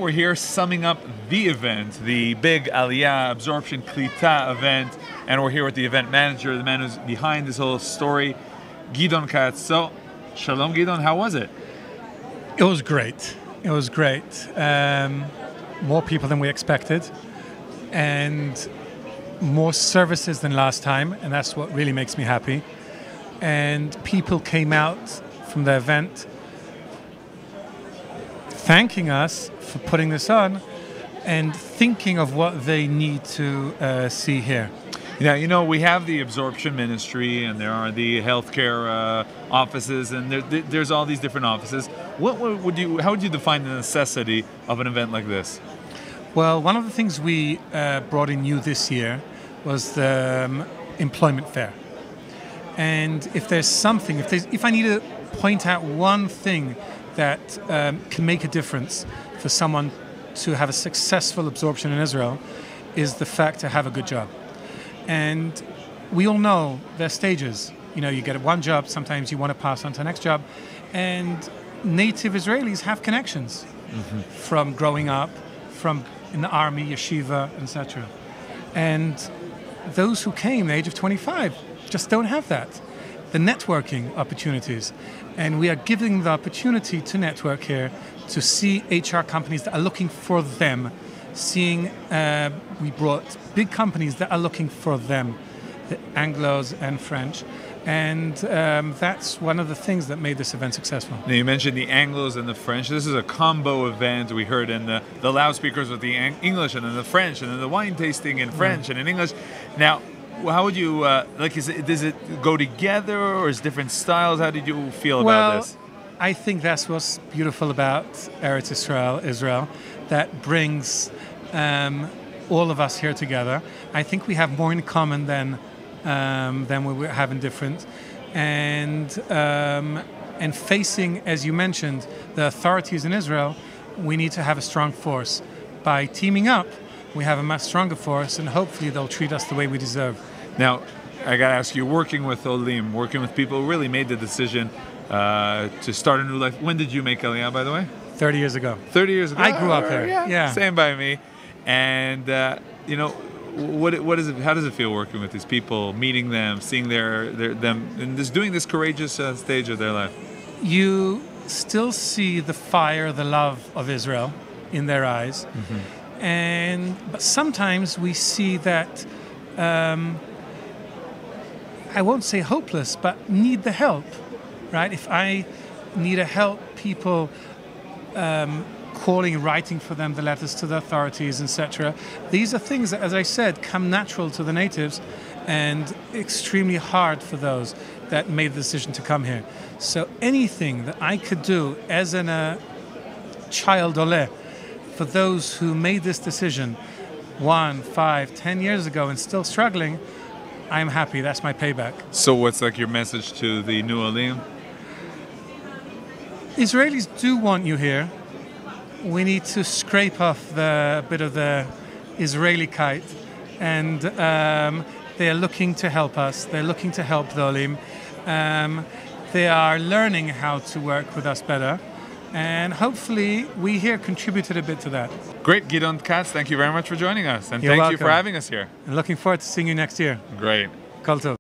we're here summing up the event, the big Aliyah Absorption Klita event, and we're here with the event manager, the man who's behind this whole story, Gidon Katz. So, Shalom Gidon, how was it? It was great. It was great. More people than we expected, and more services than last time, and that's what really makes me happy. And people came out from the event thanking us for putting this on and thinking of what they need to see here. Yeah, you know, we have the absorption ministry, and there are the healthcare offices, and there's all these different offices. How would you define the necessity of an event like this? Well, one of the things we brought in new this year was the employment fair. And if there's something, if I need to point out one thing that can make a difference for someone to have a successful absorption in Israel, is the fact to have a good job. And we all know there's stages. You know, you get one job, sometimes you want to pass on to the next job. And native Israelis have connections from growing up, from in the army, yeshiva, etc. And those who came at the age of 25 just don't have that. The networking opportunities. And we are giving the opportunity to network here, to see HR companies that are looking for them. We brought big companies that are looking for them, the Anglos and French. And that's one of the things that made this event successful. Now, you mentioned the Anglos and the French. This is a combo event. We heard in the loudspeakers with the English and then the French, and then the wine tasting in French and in English. Now, how would you, does it go together, or is different styles? How did you feel about this? I think that's what's beautiful about Eretz Israel, that brings all of us here together. I think we have more in common than we have in different. And facing, as you mentioned, the authorities in Israel, we need to have a strong force. By teaming up, we have a much stronger force, and hopefully they'll treat us the way we deserve. Now, I got to ask you, working with Olim, working with people who really made the decision to start a new life. When did you make Aliyah, by the way? 30 years ago. 30 years ago? I grew up there. Yeah. Same by me. And, you know, what is it? How does it feel working with these people, meeting them, seeing them, and just doing this courageous stage of their life? You still see the fire, the love of Israel in their eyes. But sometimes we see that, I won't say hopeless, but need the help, right? If I need to help people calling, writing for them the letters to the authorities, etc. These are things that, as I said, come natural to the natives and extremely hard for those that made the decision to come here. So anything that I could do as a child ole for those who made this decision 1, 5, 10 years ago and still struggling, I'm happy. That's my payback. So what's like your message to the new Olim? Israelis do want you here. We need to scrape off the bit of the Israeli kite, and they are looking to help us. They're looking to help the Olim. They are learning how to work with us better, and hopefully we here contributed a bit to that. Great, Gidon Katz, thank you very much for joining us, and You're thank welcome. you for having us here. And looking forward to seeing you next year. Great. Kol tov.